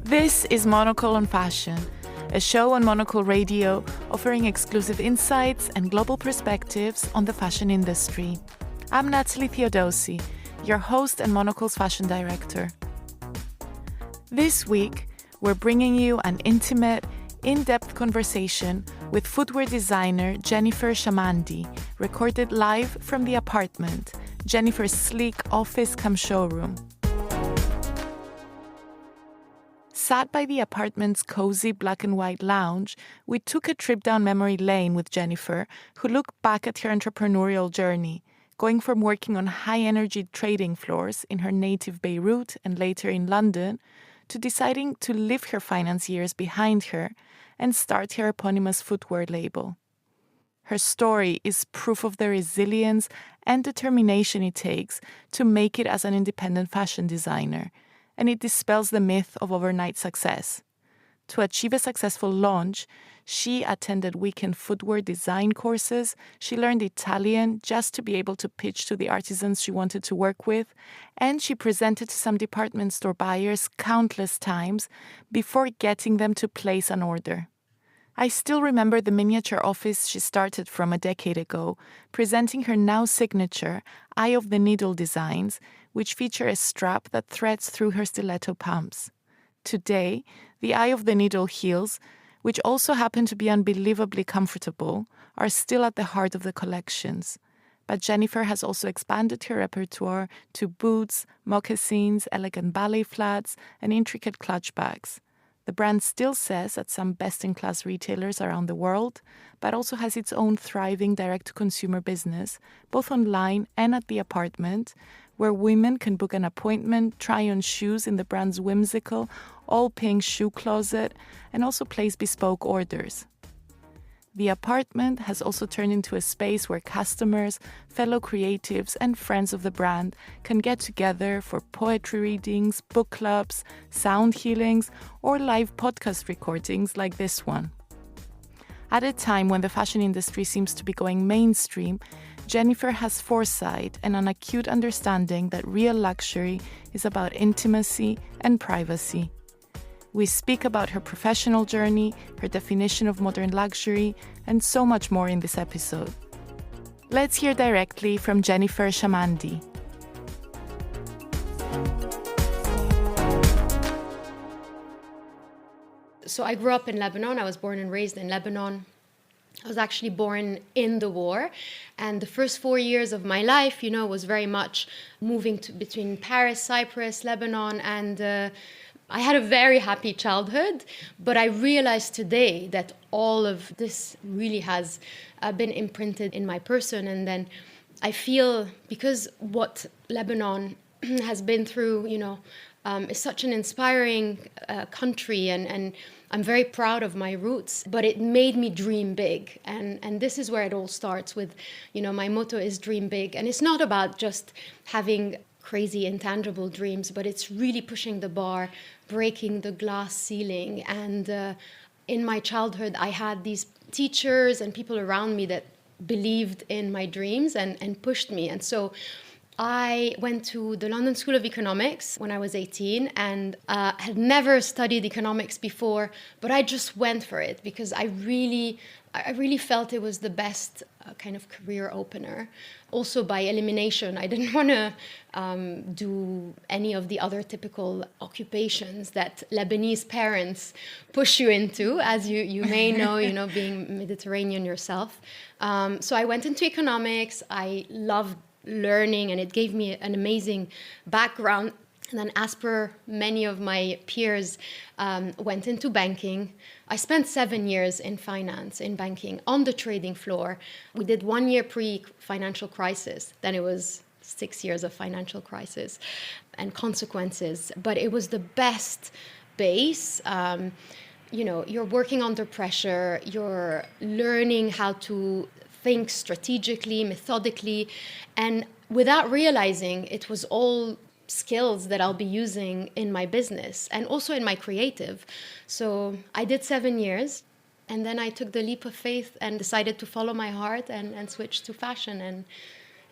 This is Monocle on Fashion, a show on Monocle Radio offering exclusive insights and global perspectives on the fashion industry. I'm Natalie Theodosi, your host and Monocle's fashion director. This week, we're bringing you an intimate, in-depth conversation with footwear designer Jennifer Chamandi, recorded live from the apartment, Jennifer's sleek office-cum-showroom. Sat by the apartment's cozy black and white lounge, we took a trip down memory lane with Jennifer, who looked back at her entrepreneurial journey, going from working on high-energy trading floors in her native Beirut and later in London, to deciding to leave her finance years behind her and start her eponymous footwear label. Her story is proof of the resilience and determination it takes to make it as an independent fashion designer, and it dispels the myth of overnight success. To achieve a successful launch, she attended weekend footwear design courses, she learned Italian just to be able to pitch to the artisans she wanted to work with, and she presented to some department store buyers countless times before getting them to place an order. I still remember the miniature office she started from a decade ago, presenting her now signature Eye of the Needle designs, which feature a strap that threads through her stiletto pumps. Today, the Eye of the Needle heels, which also happen to be unbelievably comfortable, are still at the heart of the collections. But Jennifer has also expanded her repertoire to boots, moccasins, elegant ballet flats, and intricate clutch bags. The brand still says at some best-in-class retailers around the world, but also has its own thriving direct-to-consumer business, both online and at the apartment, where women can book an appointment, try on shoes in the brand's whimsical, all-pink shoe closet, and also place bespoke orders. The apartment has also turned into a space where customers, fellow creatives, and friends of the brand can get together for poetry readings, book clubs, sound healings, or live podcast recordings like this one. At a time when the fashion industry seems to be going mainstream, Jennifer has foresight and an acute understanding that real luxury is about intimacy and privacy. We speak about her professional journey, her definition of modern luxury, and so much more in this episode. Let's hear directly from Jennifer Chamandi. So I grew up in Lebanon. I was born and raised in Lebanon. I was actually born in the war, and the first 4 years of my life, was very much moving between Paris, Cyprus, Lebanon, and I had a very happy childhood, but I realized today that all of this really has been imprinted in my person. And then I feel, because what Lebanon has been through, is such an inspiring country, and I'm very proud of my roots, but it made me dream big. And this is where it all starts with, my motto is dream big. And it's not about just having crazy intangible dreams, but it's really pushing the bar, breaking the glass ceiling. And in my childhood, I had these teachers and people around me that believed in my dreams and pushed me. And so I went to the London School of Economics when I was 18 and had never studied economics before, but I just went for it because I really felt it was the best kind of career opener. Also by elimination, I didn't want to do any of the other typical occupations that Lebanese parents push you into, as you may know, being Mediterranean yourself. So I went into economics. I loved learning, and it gave me an amazing background. And then, as per many of my peers, went into banking. I spent 7 years in finance, in banking, on the trading floor. We did 1 year pre-financial crisis. Then it was 6 years of financial crisis and consequences. But it was the best base. You're working under pressure. You're learning how to think strategically, methodically, and without realizing it was all skills that I'll be using in my business and also in my creative. So I did 7 years. And then I took the leap of faith and decided to follow my heart and switch to fashion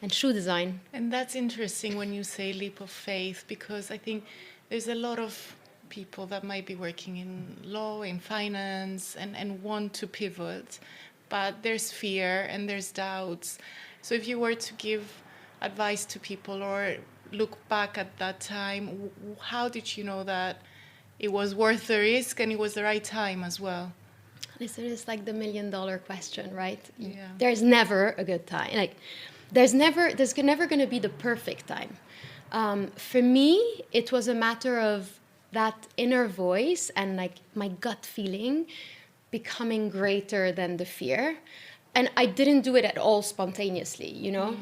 and shoe design. And that's interesting when you say leap of faith, because I think there's a lot of people that might be working in law, in finance, and want to pivot, but there's fear and there's doubts. So if you were to give advice to people or look back at that time, how did you know that it was worth the risk and it was the right time as well? Listen, it's like the $1 million question, right? Yeah. There's never a good time. Like, there's never going to be the perfect time. For me, it was a matter of that inner voice and like my gut feeling becoming greater than the fear. And I didn't do it at all spontaneously, you know.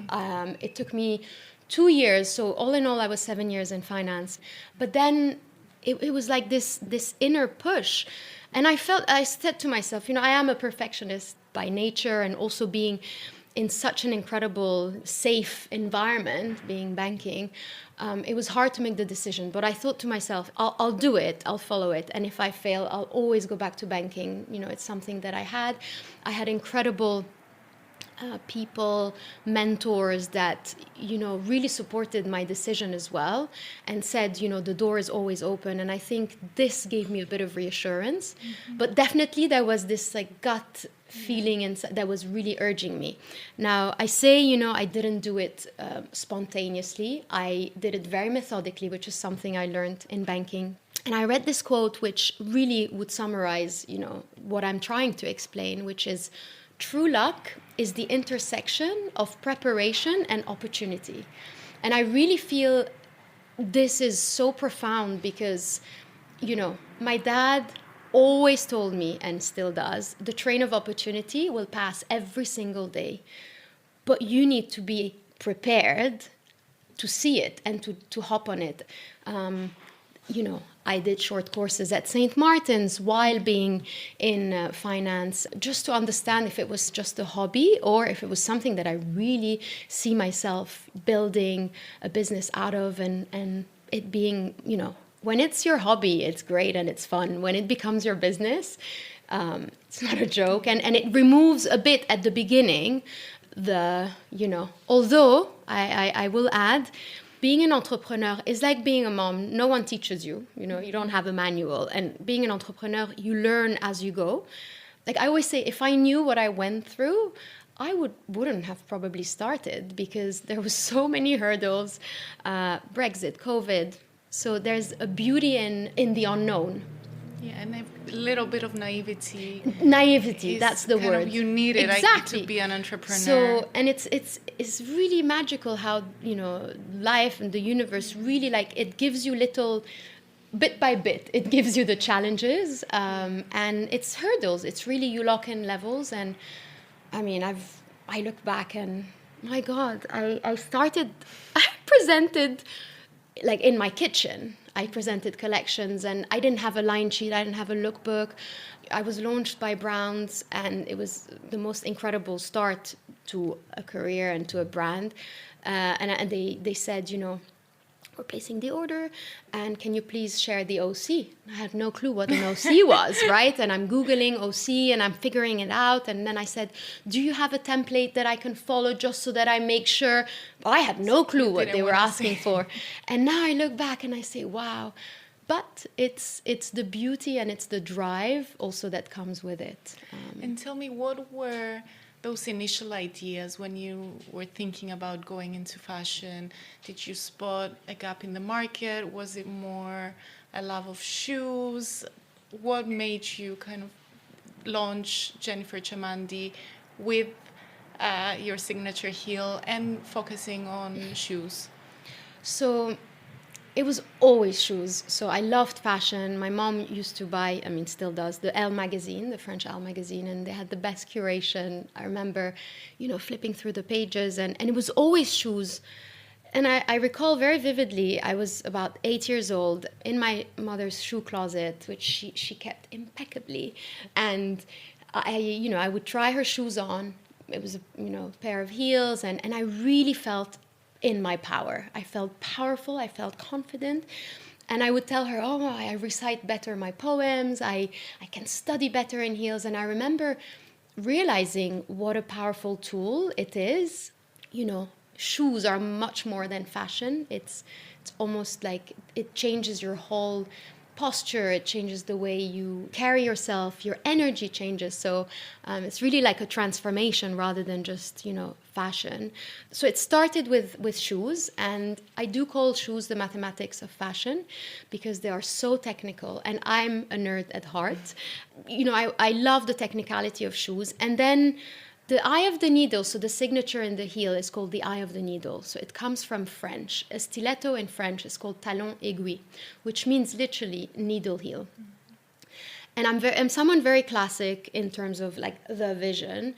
It took me 2 years. So all in all, I was 7 years in finance. But then it was like this inner push. And I said to myself, you know, I am a perfectionist by nature, and also being in such an incredible, safe environment, being banking, it was hard to make the decision. But I thought to myself, I'll do it, I'll follow it. And if I fail, I'll always go back to banking. You know, it's something that I had. I had incredible people, mentors that, you know, really supported my decision as well and said, you know, the door is always open. And I think this gave me a bit of reassurance. But definitely there was this like gut feeling that was really urging me. Now, I say, you know, I didn't do it spontaneously. I did it very methodically, which is something I learned in banking. And I read this quote, which really would summarize, you know, what I'm trying to explain, which is, true luck is the intersection of preparation and opportunity. And I really feel this is so profound because, you know, my dad always told me, and still does, the train of opportunity will pass every single day. But you need to be prepared to see it and to hop on it. You know, I did short courses at St. Martin's while being in finance, just to understand if it was just a hobby or if it was something that I really see myself building a business out of, and it being, you know, when it's your hobby, it's great and it's fun. When it becomes your business, it's not a joke. And it removes a bit at the beginning, you know, although I will add, being an entrepreneur is like being a mom. No one teaches you, you know, you don't have a manual. And being an entrepreneur, you learn as you go. Like I always say, if I knew what I went through, I wouldn't have probably started because there was so many hurdles, Brexit, COVID. So there's a beauty in the unknown. Yeah, and a little bit of naivety. Naivety, that's the word. You need it, exactly. To be an entrepreneur. So, and it's really magical how, you know, life and the universe really, like, it gives you little, bit by bit, it gives you the challenges, and it's hurdles. It's really, you lock in levels. And I mean, I look back and, my God, I presented, like, in my kitchen. I presented collections and I didn't have a line sheet. I didn't have a lookbook. I was launched by Browns and it was the most incredible start to a career and to a brand. And they said, you know, we're placing the order and can you please share the OC? I had no clue what an OC was, right? And I'm Googling OC and I'm figuring it out. And then I said, do you have a template that I can follow just so that I make sure? Well, I had no clue what they were asking for. And now I look back and I say, wow. But it's the beauty and it's the drive also that comes with it. And tell me, what were those initial ideas when you were thinking about going into fashion? Did you spot a gap in the market? Was it more a love of shoes? What made you kind of launch Jennifer Chamandi with your signature heel and focusing on shoes? So it was always shoes. So I loved fashion. My mom used to buy, I mean, still does, the Elle magazine, the French Elle magazine, and they had the best curation. I remember, you know, flipping through the pages, and it was always shoes. And I recall very vividly, I was about 8 years old in my mother's shoe closet, which she kept impeccably. And I would try her shoes on. It was a, pair of heels, and I really felt in my power. I felt powerful, I felt confident. And I would tell her, oh, I recite better my poems, I can study better in heels. And I remember realizing what a powerful tool it is. You know, shoes are much more than fashion. It's almost like it changes your whole posture, it changes the way you carry yourself, your energy changes. So it's really like a transformation rather than just, you know, fashion. So it started with shoes, and I do call shoes the mathematics of fashion because they are so technical, and I'm a nerd at heart. You know, I love the technicality of shoes. And then the eye of the needle, so the signature in the heel is called the eye of the needle. So it comes from French. A stiletto in French is called talon aiguille, which means literally needle heel. And I'm someone very classic in terms of like the vision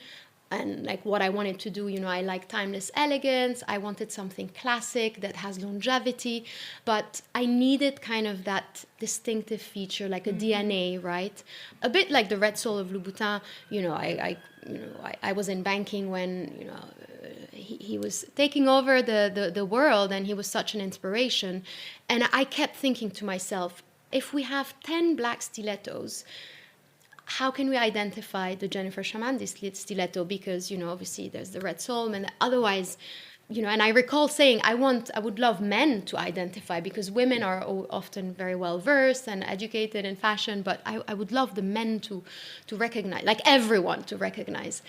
and like what I wanted to do. You know, I like timeless elegance. I wanted something classic that has longevity, but I needed kind of that distinctive feature, like a DNA, right? A bit like the red sole of Louboutin. You know, I was in banking when, you know, he was taking over the world, and he was such an inspiration. And I kept thinking to myself, if we have 10 black stilettos, how can we identify the Jennifer Chamandi stiletto? Because, you know, obviously there's the red sole, and otherwise, you know, and I recall saying I would love men to identify, because women are often very well versed and educated in fashion, but I would love the men to recognize, like everyone to recognize.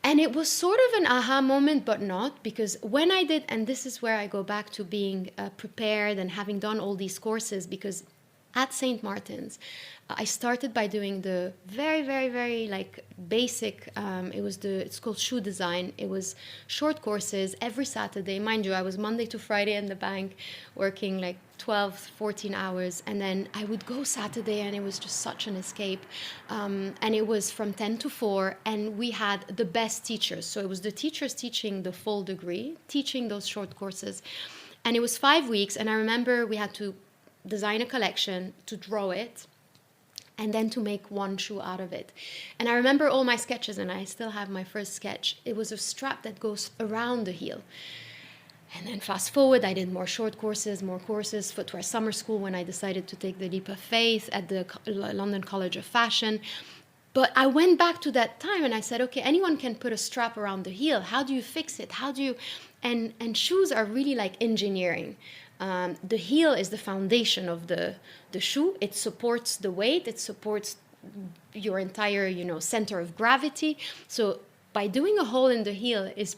And it was sort of an aha moment, but not, because when I did, and this is where I go back to being prepared and having done all these courses, because at St. Martin's, I started by doing the very, very, very like basic, it's called shoe design. It was short courses every Saturday. Mind you, I was Monday to Friday in the bank working like 12, 14 hours. And then I would go Saturday, and it was just such an escape. And it was from 10 to 4, and we had the best teachers. So it was the teachers teaching the full degree, teaching those short courses. And it was 5 weeks. And I remember we had to design a collection, to draw it, and then to make one shoe out of it. And I remember all my sketches, and I still have my first sketch. It was a strap that goes around the heel. And then fast forward, I did more short courses, footwear summer school, when I decided to take the leap of faith at the London College of Fashion. But I went back to that time, and I said, okay, anyone can put a strap around the heel. How do you fix it? How do you... And shoes are really like engineering. The heel is the foundation of the shoe. It supports the weight. It supports your entire, you know, center of gravity. So by doing a hole in the heel is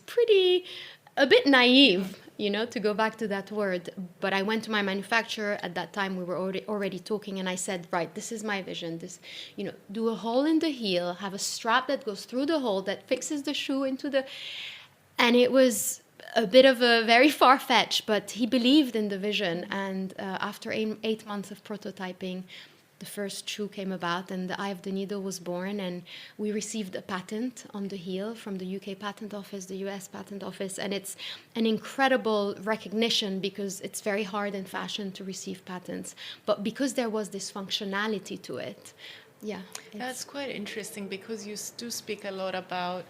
a bit naive, you know, to go back to that word. But I went to my manufacturer at that time. We were already talking, and I said, right, this is my vision. This, you know, do a hole in the heel, have a strap that goes through the hole that fixes the shoe into the... And it was a bit of a very far-fetched, but he believed in the vision. And after 8 months of prototyping, the first shoe came about, and the eye of the needle was born, and we received a patent on the heel from the UK Patent Office, the US Patent Office, and it's an incredible recognition, because it's very hard in fashion to receive patents, but because there was this functionality to it. Yeah. That's quite interesting, because you do speak a lot about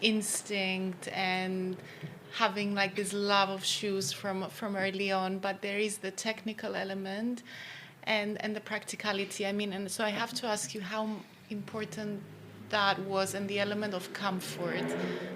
instinct and having like this love of shoes from early on, but there is the technical element and the practicality. I mean, and so I have to ask you how important that was, and the element of comfort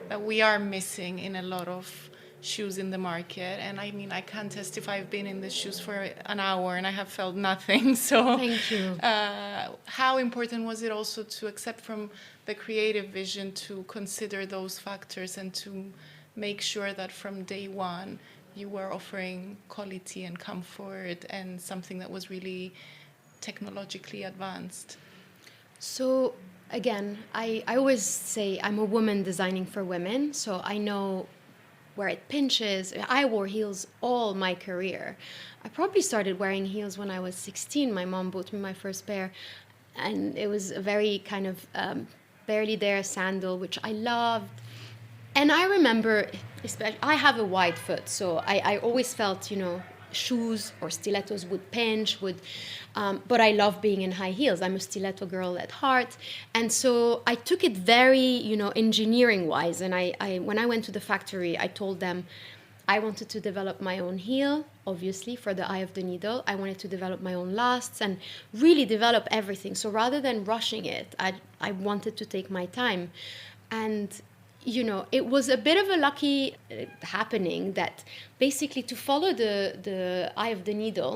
that we are missing in a lot of shoes in the market. And I mean, I can testify, I've been in the shoes for an hour and I have felt nothing. So thank you. How important was it also to accept from the creative vision to consider those factors and to make sure that from day one you were offering quality and comfort and something that was really technologically advanced? So again, I always say I'm a woman designing for women, so I know where it pinches. I wore heels all my career. I probably started wearing heels when I was 16. My mom bought me my first pair, and it was a very kind of barely there sandal, which I loved. And I remember, especially, I have a wide foot, so I always felt, you know, shoes or stilettos would pinch, but I love being in high heels. I'm a stiletto girl at heart. And so I took it very, you know, engineering-wise. And I when I went to the factory, I told them I wanted to develop my own heel, obviously, for the eye of the needle. I wanted to develop my own lasts and really develop everything. So rather than rushing it, I wanted to take my time. And, it was a bit of a lucky happening that basically to follow the eye of the needle,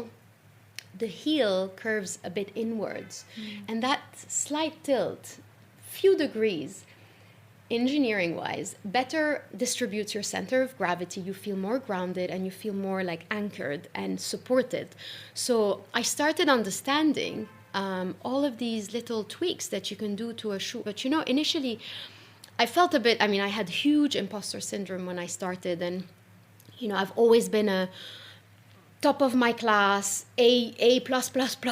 the heel curves a bit inwards. And that slight tilt, few degrees, engineering-wise, better distributes your center of gravity. You feel more grounded and you feel more like anchored and supported. So I started understanding all of these little tweaks that you can do to a shoe. But initially I felt I had huge imposter syndrome when I started. And, I've always been a top of my class, A++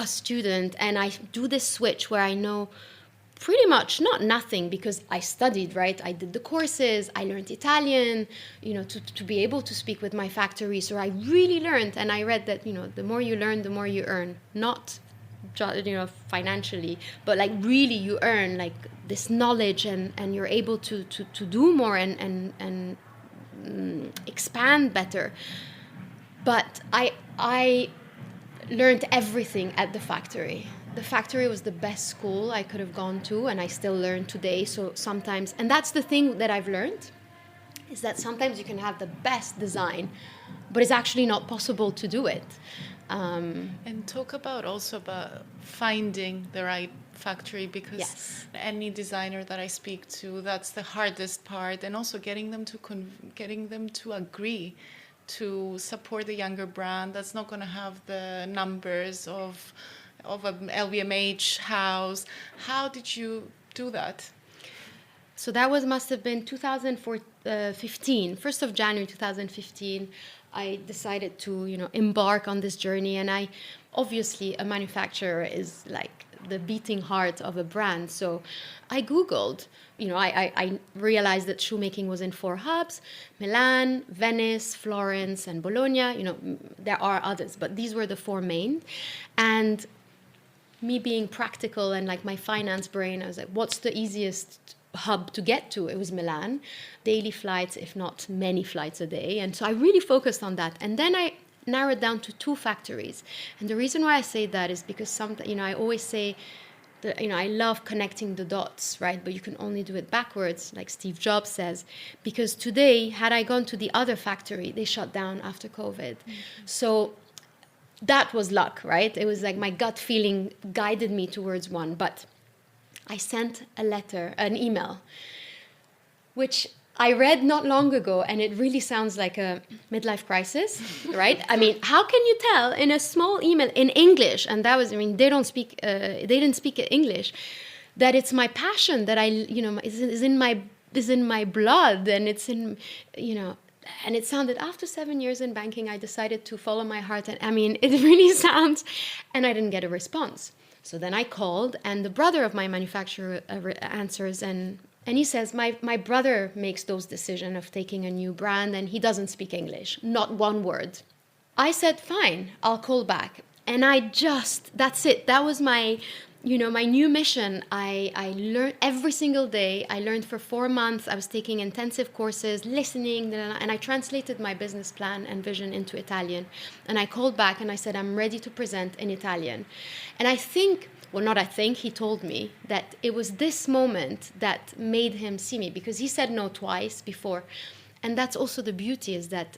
student. And I do this switch where I know pretty much not nothing because I studied, right? I did the courses, I learned Italian, to be able to speak with my factory. So I really learned, and I read that, the more you learn, the more you earn. Not, financially, but like really you earn like this knowledge and you're able to do more and expand better. But I learned everything at the factory. The factory was the best school I could have gone to, and I still learn today. So sometimes, and that's the thing that I've learned, is that sometimes you can have the best design, but it's actually not possible to do it. And talk about finding the right factory, because Yes. any designer that I speak to, that's the hardest part, and also getting them to agree to support the younger brand that's not going to have the numbers of an LVMH house. How did you do that? So that must have been 2015, 1st of January 2015. I decided to, embark on this journey. And obviously, a manufacturer is like the beating heart of a brand. So I Googled, I realized that shoemaking was in 4 hubs: Milan, Venice, Florence, and Bologna. There are others, but these were the 4 main. And me being practical and like my finance brain, I was like, what's the easiest hub to get to? It was Milan, daily flights, if not many flights a day. And so I really focused on that. And then I narrowed down to 2 factories. And the reason why I say that is because I always say that, I love connecting the dots, right? But you can only do it backwards, like Steve Jobs says. Because today, had I gone to the other factory, they shut down after COVID. Mm-hmm. So that was luck, right? It was like my gut feeling guided me towards one. But I sent an email, which I read not long ago, and it really sounds like a midlife crisis, right? I mean, how can you tell in a small email in English, and that was, they didn't speak English, that it's my passion, that is in my blood, and it's in, and it sounded, after 7 years in banking, I decided to follow my heart, and it really sounds, and I didn't get a response. So then I called, and the brother of my manufacturer answers, and he says, my brother makes those decisions of taking a new brand, and he doesn't speak English, not one word. I said, fine, I'll call back. And that's it. That was my new mission. I learned every single day. I learned for 4 months. I was taking intensive courses, listening, and I translated my business plan and vision into Italian. And I called back and I said, I'm ready to present in Italian. And he told me that it was this moment that made him see me, because he said no twice before. And that's also the beauty, is that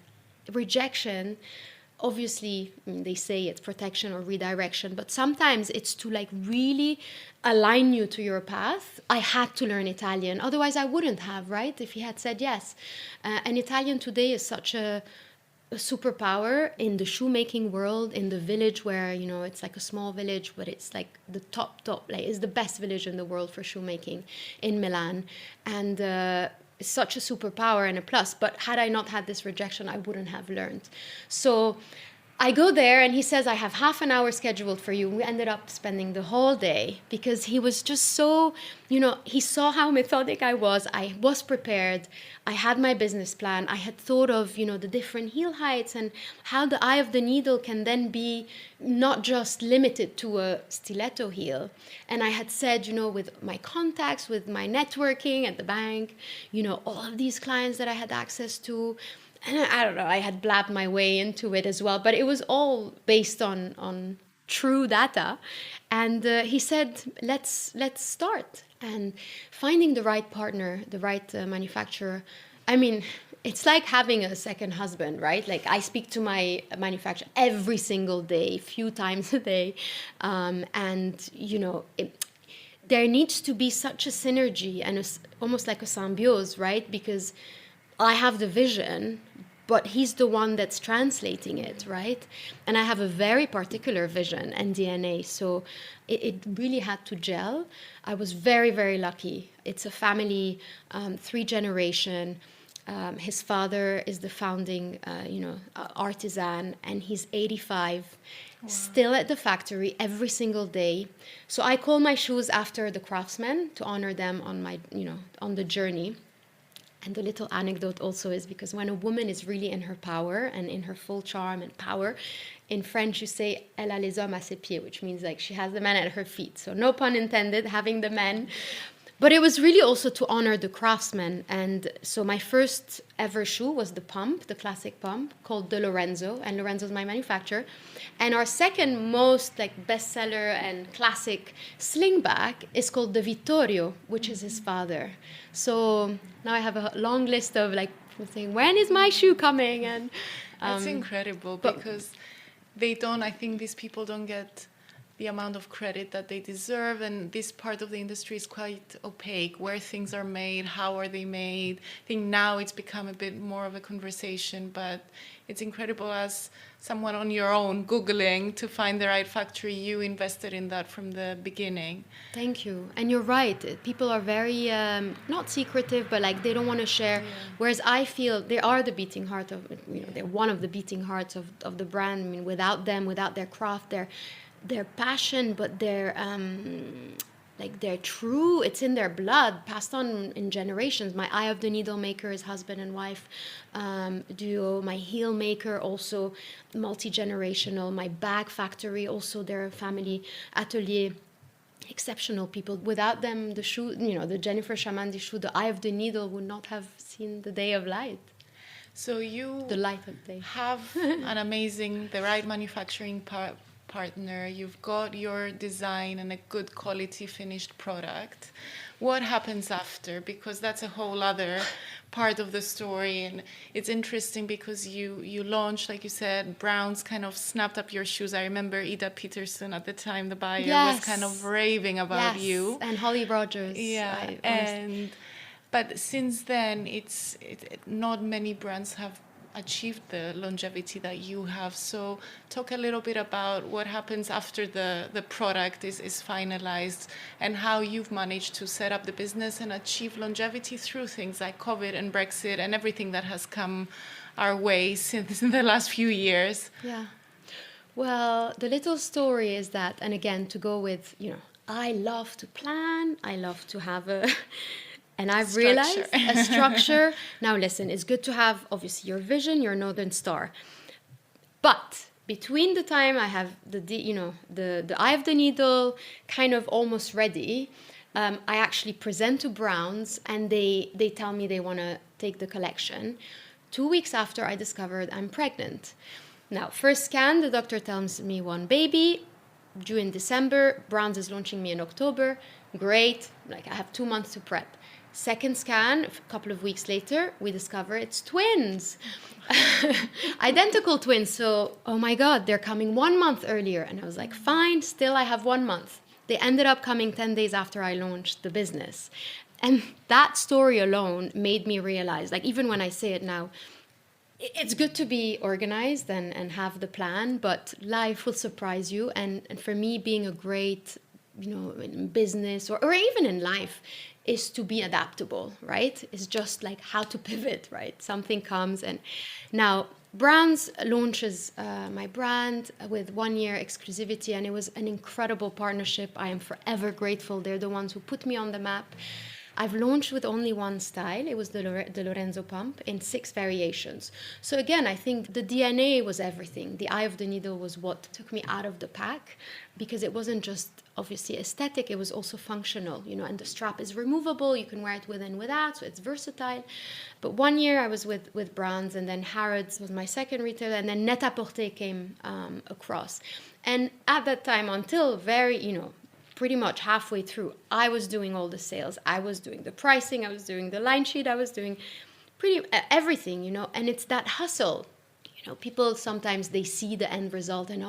rejection, obviously, they say it's protection or redirection, but sometimes it's to really align you to your path. I had to learn Italian, otherwise I wouldn't have, right? If he had said yes. And Italian today is such a superpower in the shoemaking world, in the village where, it's like a small village, but it's like the top, it's the best village in the world for shoemaking in Milan. And it's such a superpower and a plus. But had I not had this rejection, I wouldn't have learned. So I go there and he says, I have half an hour scheduled for you. We ended up spending the whole day, because he was just so, he saw how methodic I was prepared. I had my business plan. I had thought of, the different heel heights and how the eye of the needle can then be not just limited to a stiletto heel. And I had said, with my contacts, with my networking at the bank, all of these clients that I had access to, And I don't know, I had blabbed my way into it as well, but it was all based on true data. And he said, let's start. And finding the right partner, the right manufacturer, I mean, it's like having a second husband, right? Like I speak to my manufacturer every single day, few times a day. And, you know, there needs to be such a synergy and almost like a symbiose, right? Because I have the vision, but he's the one that's translating it, right? And I have a very particular vision and DNA, so it really had to gel. I was very, very lucky. It's a family, 3 generation. His father is the founding, artisan, and he's 85, still at the factory every single day. So I call my shoes after the craftsmen to honor them on the journey. And the little anecdote also is because when a woman is really in her power and in her full charm and power, in French you say, elle a les hommes à ses pieds, which means like she has the men at her feet. So no pun intended, having the men. But it was really also to honor the craftsmen. And so my first ever shoe was the pump, the classic pump, called the Lorenzo. And Lorenzo's my manufacturer. And our second most like bestseller and classic slingback is called the Vittorio, which is his father. So now I have a long list of like people saying, when is my shoe coming? And that's incredible because I think these people don't get the amount of credit that they deserve, and this part of the industry is quite opaque. Where things are made, how are they made? I think now it's become a bit more of a conversation, but it's incredible as someone on your own Googling to find the right factory. You invested in that from the beginning. Thank you. And you're right. People are very, not secretive, but like they don't want to share. Yeah. Whereas I feel they are the beating heart of, they're one of the beating hearts of the brand. I mean, without them, without their craft, their passion, but their true, it's in their blood, passed on in generations. My eye of the needle maker is husband and wife duo. My heel maker also multi-generational. My bag factory also their family atelier. Exceptional people. Without them, the shoe, the Jennifer Chamandi shoe, the eye of the needle would not have seen the day of light. So you the light of day. Have an amazing, the right manufacturing partner, you've got your design and a good quality finished product. What happens after? Because that's a whole other part of the story, and it's interesting because you launched, like you said, Browns kind of snapped up your shoes. I remember Ida Peterson at the time, the buyer, was kind of raving about you. And Holly Rogers. Yeah, but since then, not many brands have achieved the longevity that you have. So talk a little bit about what happens after the product is finalized and how you've managed to set up the business and achieve longevity through things like COVID and Brexit and everything that has come our way since in the last few years. Yeah. Well, the little story is that, and again, to go with, I love to plan, I love to have and I've realized a structure. Now, listen, it's good to have, obviously, your vision, your Northern Star. But between the time I have the eye of the needle kind of almost ready, I actually present to Browns, and they tell me they want to take the collection. 2 weeks after, I discovered I'm pregnant. Now, first scan, the doctor tells me 1 baby, due in December. Browns is launching me in October. Great. Like, I have 2 months to prep. Second scan, a couple of weeks later, we discover it's twins. Identical twins. So, oh my God, they're coming 1 month earlier. And I was like, fine, still I have 1 month. They ended up coming 10 days after I launched the business. And that story alone made me realize, like, even when I say it now, it's good to be organized and have the plan, but life will surprise you. And for me, being a great, in business or even in life, is to be adaptable, right? It's just like how to pivot, right? Something comes. And now Browns launches my brand with 1 year exclusivity, and it was an incredible partnership. I am forever grateful. They're the ones who put me on the map. I've launched with only one style. It was the Lorenzo pump in 6 variations. So again, I think the DNA was everything. The eye of the needle was what took me out of the pack, because it wasn't just obviously aesthetic, it was also functional, and the strap is removable. You can wear it with and without, so it's versatile. But one year I was with Brands, and then Harrods was my second retailer, and then Net-a-Porter came across. And at that time, until very, pretty much halfway through, I was doing all the sales. I was doing the pricing. I was doing the line sheet. I was doing pretty everything, and it's that hustle. People sometimes they see the end result and,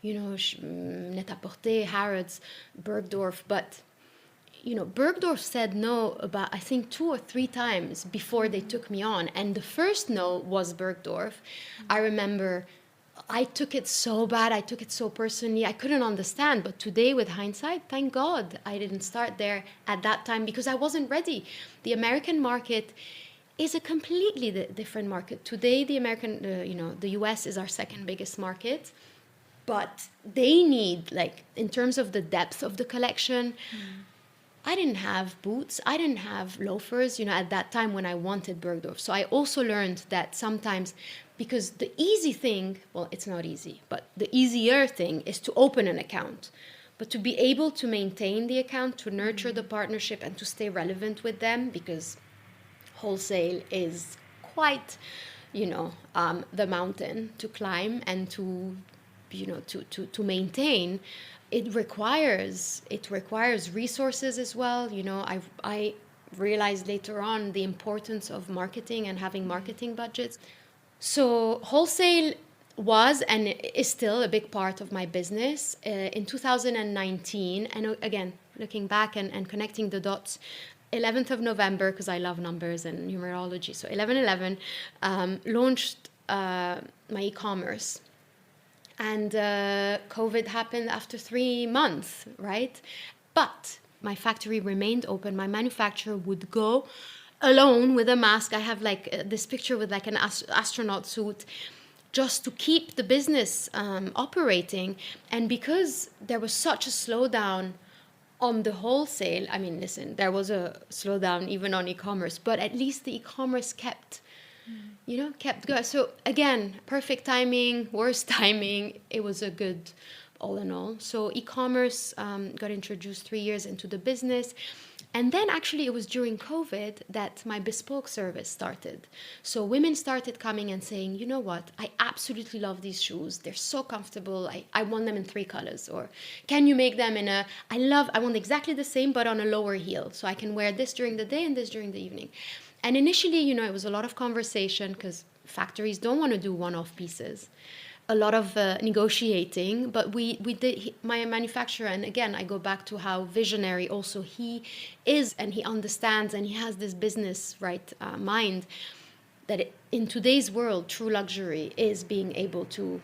Net-a-Porter, Harrods, Bergdorf. But, Bergdorf said no about, I think, 2 or 3 times before they took me on. And the first no was Bergdorf. I remember I took it so bad. I took it so personally. I couldn't understand. But today, with hindsight, thank God I didn't start there at that time, because I wasn't ready. The American market is a completely different market. Today, the US is our second biggest market. But they need, in terms of the depth of the collection, I didn't have boots. I didn't have loafers, at that time when I wanted Bergdorf. So I also learned that sometimes, because the easy thing, well, it's not easy, but the easier thing is to open an account. But to be able to maintain the account, to nurture the partnership, and to stay relevant with them, because wholesale is quite, the mountain to climb and to maintain. It requires resources as well. I realized later on the importance of marketing and having marketing budgets. So wholesale was and is still a big part of my business. In 2019, and again, looking back and connecting the dots, 11th of November, because I love numbers and numerology, so 11/11, launched my e-commerce. And COVID happened after 3 months, right? But my factory remained open. My manufacturer would go alone with a mask. I have this picture with an astronaut suit, just to keep the business operating. And because there was such a slowdown on the wholesale, I mean, listen, there was a slowdown even on e-commerce, but at least the e-commerce kept going. So again, perfect timing, worst timing. It was a good all in all. So e-commerce got introduced 3 years into the business. And then actually it was during COVID that my bespoke service started. So women started coming and saying, you know what, I absolutely love these shoes. They're so comfortable. I want them in 3 colors. Or can you make them I want exactly the same, but on a lower heel. So I can wear this during the day and this during the evening. And initially, it was a lot of conversation, because factories don't want to do one-off pieces. A lot of negotiating, but we did. My manufacturer, and again, I go back to how visionary also he is, and he understands, and he has this business mind, that in today's world, true luxury is being able to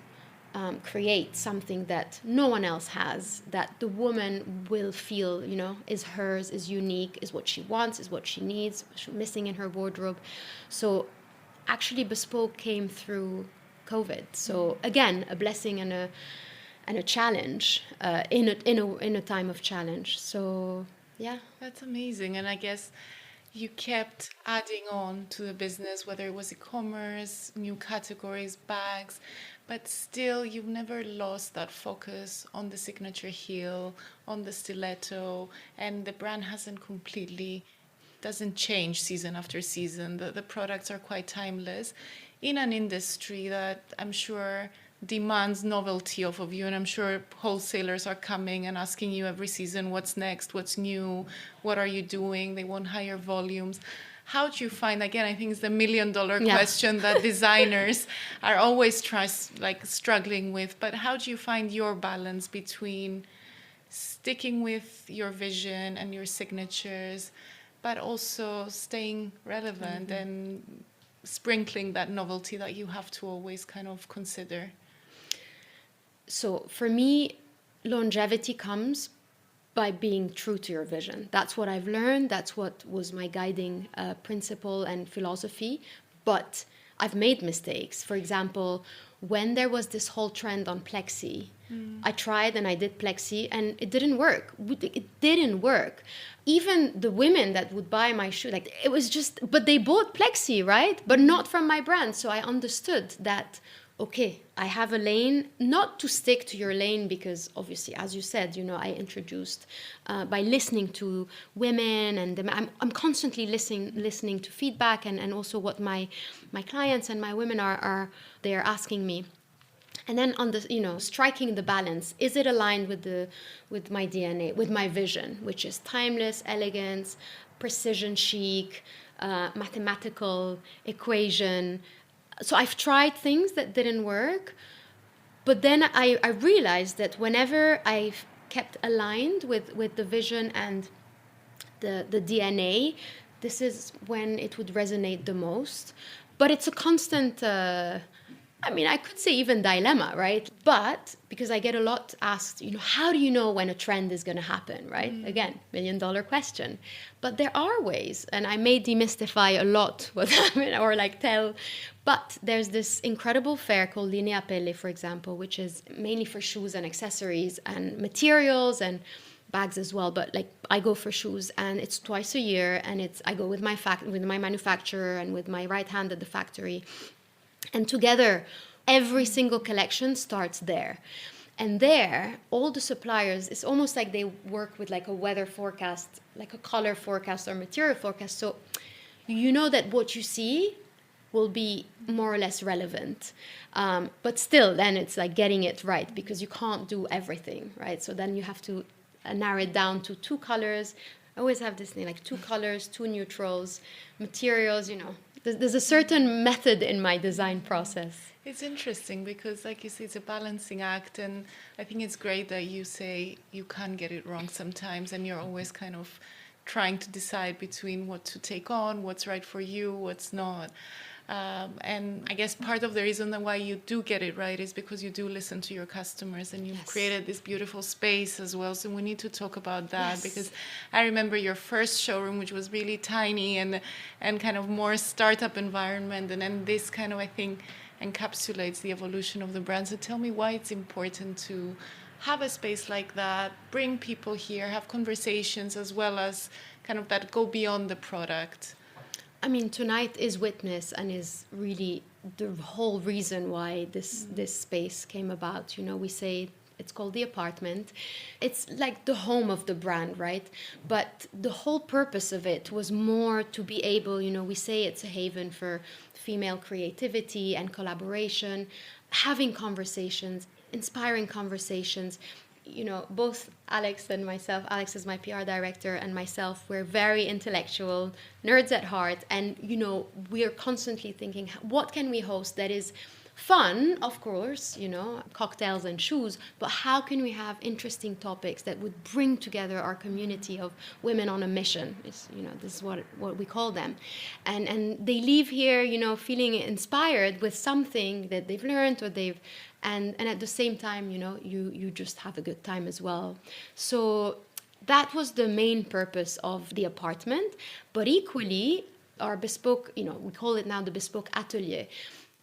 create something that no one else has, that the woman will feel, is hers, is unique, is what she wants, is what she needs, she's missing in her wardrobe. So actually bespoke came through COVID. So again, a blessing and a challenge in a time of challenge. So yeah. That's amazing. And I guess you kept adding on to the business, whether it was e-commerce, new categories, bags, but still you've never lost that focus on the signature heel, on the stiletto, and the brand doesn't change season after season. The products are quite timeless in an industry that I'm sure demands novelty off of you, and I'm sure wholesalers are coming and asking you every season, what's next, what's new, what are you doing? They want higher volumes. How do you find, again, I think it's the $1 million question that designers are always struggling with, but how do you find your balance between sticking with your vision and your signatures, but also staying relevant and sprinkling that novelty that you have to always kind of consider? So for me, longevity comes by being true to your vision. That's what I've learned. That's what was my guiding principle and philosophy. But I've made mistakes. For example, when there was this whole trend on plexi, I tried and I did plexi and it didn't work. It didn't work. Even the women that would buy my shoe, like it was just, but they bought plexi, right? But not from my brand. So I understood that, okay, I have a lane, not to stick to your lane, because obviously, as you said, I introduced by listening to women, and I'm constantly listening to feedback and also what my clients and my women are they're asking me. And then on the, striking the balance, is it aligned with my DNA, with my vision, which is timeless elegance, precision chic, mathematical equation. So I've tried things that didn't work, but then I realized that whenever I've kept aligned with the vision and the DNA, this is when it would resonate the most. But it's a constant, I could say even dilemma, right? But because I get a lot asked, how do you know when a trend is going to happen, right? Again, $1 million question. But there are ways, and I may demystify a lot what or tell. But there's this incredible fair called Linea Pelle, for example, which is mainly for shoes and accessories and materials and bags as well. But I go for shoes, and it's twice a year, and I go with my manufacturer and with my right hand at the factory. And together, every single collection starts there. And there, all the suppliers, it's almost like they work with a weather forecast, like a color forecast or material forecast. So you know that what you see will be more or less relevant. But still, then it's getting it right, because you can't do everything, right? So then you have to narrow it down to 2 colors. I always have this thing, 2 colors, 2 neutrals, materials, There's a certain method in my design process. It's interesting because, like you say, it's a balancing act, and I think it's great that you say you can get it wrong sometimes, and you're always kind of trying to decide between what to take on, what's right for you, what's not. And I guess part of the reason why you do get it right is because you do listen to your customers, and you've created this beautiful space as well. So we need to talk about that, because I remember your first showroom, which was really tiny and kind of more startup environment. And then this kind of, I think, encapsulates the evolution of the brand. So tell me why it's important to have a space like that, bring people here, have conversations, as well as kind of that go beyond the product. Tonight is witness and is really the whole reason why this space came about. We say it's called the apartment. It's like the home of the brand, right? But the whole purpose of it was more to be able, we say it's a haven for female creativity and collaboration, having conversations, inspiring conversations. Both Alex and myself, Alex is my PR director, and myself, we're very intellectual, nerds at heart. And, we are constantly thinking, what can we host that is fun, of course, cocktails and shoes, but how can we have interesting topics that would bring together our community of women on a mission? This is what we call them. And they leave here, feeling inspired with something that they've learned or they've, and at the same time, you just have a good time as well. So that was the main purpose of the apartment. But equally, our bespoke, we call it now the bespoke atelier.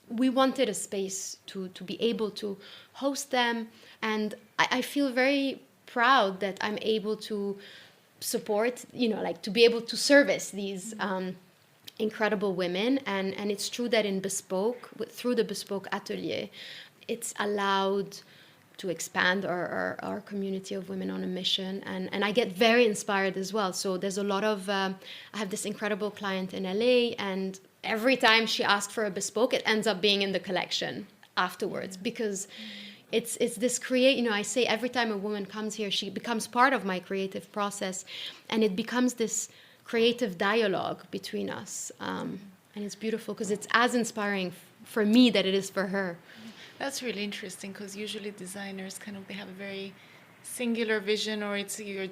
We wanted a space to be able to host them. And I feel very proud that I'm able to support, to be able to service these incredible women. And it's true that in bespoke, through the bespoke atelier, it's allowed to expand our community of women on a mission. And I get very inspired as well. So there's a lot of, I have this incredible client in LA, and every time she asks for a bespoke, it ends up being in the collection afterwards, because it's this I say every time a woman comes here, she becomes part of my creative process, and it becomes this creative dialogue between us. And it's beautiful because it's as inspiring for me that it is for her. That's really interesting, because usually designers they have a very singular vision, or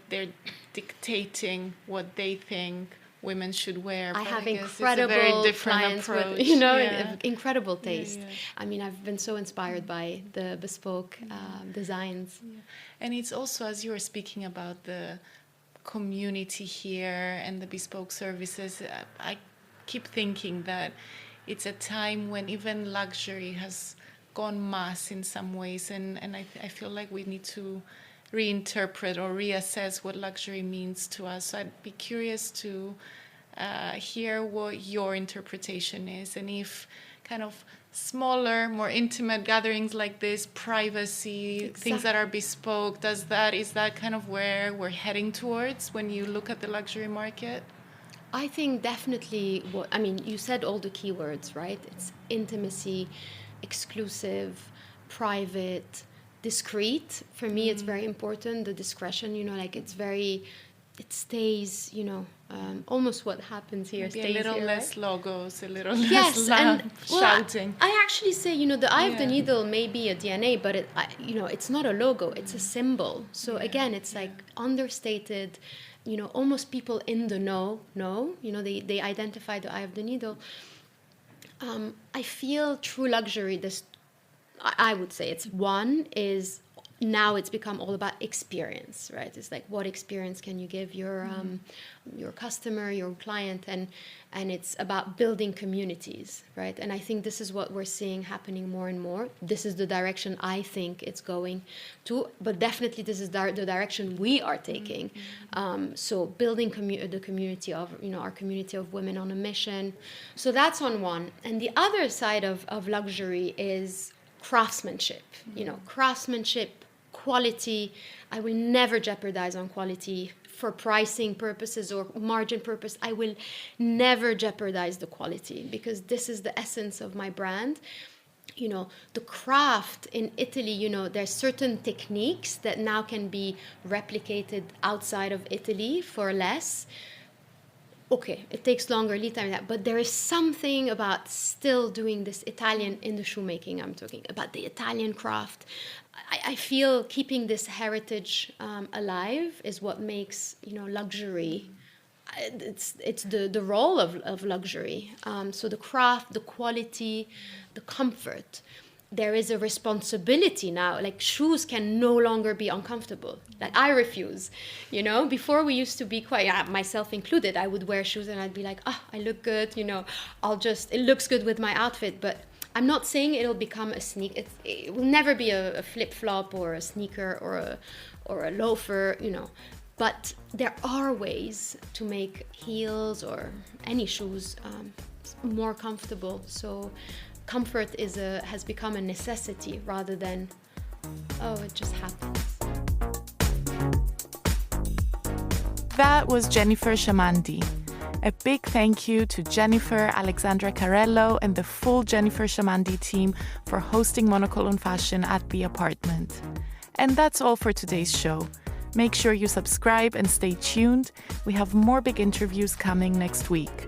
they're dictating what they think women should wear. I have incredible very different clients approach. with incredible taste. Yeah. I've been so inspired by the bespoke designs. Yeah. And it's also, as you were speaking about the community here and the bespoke services, I keep thinking that it's a time when even luxury has gone mass in some ways, and I feel like we need to reinterpret or reassess what luxury means to us. So I'd be curious to hear what your interpretation is, and if kind of smaller, more intimate gatherings like this, privacy, things that are bespoke, is that kind of where we're heading towards when you look at the luxury market? I think definitely you said all the keywords, right? It's intimacy, exclusive, private, discreet. For me, it's very important, the discretion, it stays, almost what happens here. Maybe stays a little here, less right? logos, a little less shouting. I actually say, the eye of the needle may be a DNA, but it's not a logo, it's a symbol. So again, it's like understated, almost people in the know, they identify the eye of the needle. I feel true luxury, I would say now it's become all about experience, right? It's like, what experience can you give your customer, your client, and it's about building communities, right? And I think this is what we're seeing happening more and more. This is the direction I think it's going to, but definitely this is the direction we are taking. So building the community of, our community of women on a mission. So that's on one. And the other side of luxury is craftsmanship, craftsmanship, quality. I will never jeopardize on quality for pricing purposes or margin purpose. I will never jeopardize the quality, because this is the essence of my brand. The craft in Italy, there's certain techniques that now can be replicated outside of Italy for less. Okay, it takes longer lead time, but there is something about still doing this Italian, in the shoemaking I'm talking about, the Italian craft. I feel keeping this heritage alive is what makes, luxury. It's the role of luxury. So the craft, the quality, the comfort. There is a responsibility now. Like, shoes can no longer be uncomfortable. Like, I refuse. Before we used to be quite, myself included, I would wear shoes and I'd be like, I look good. It looks good with my outfit. But I'm not saying it'll become a sneak. It will never be a flip flop or a sneaker or a loafer. But there are ways to make heels or any shoes more comfortable. So comfort has become a necessity rather than, it just happens. That was Jennifer Chamandi. A big thank you to Jennifer, Alexandra Carello, and the full Jennifer Chamandi team for hosting Monocle on Fashion at the apartment. And that's all for today's show. Make sure you subscribe and stay tuned. We have more big interviews coming next week.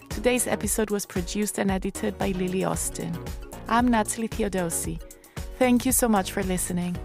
Today's episode was produced and edited by Lily Austin. I'm Natalie Theodosi. Thank you so much for listening.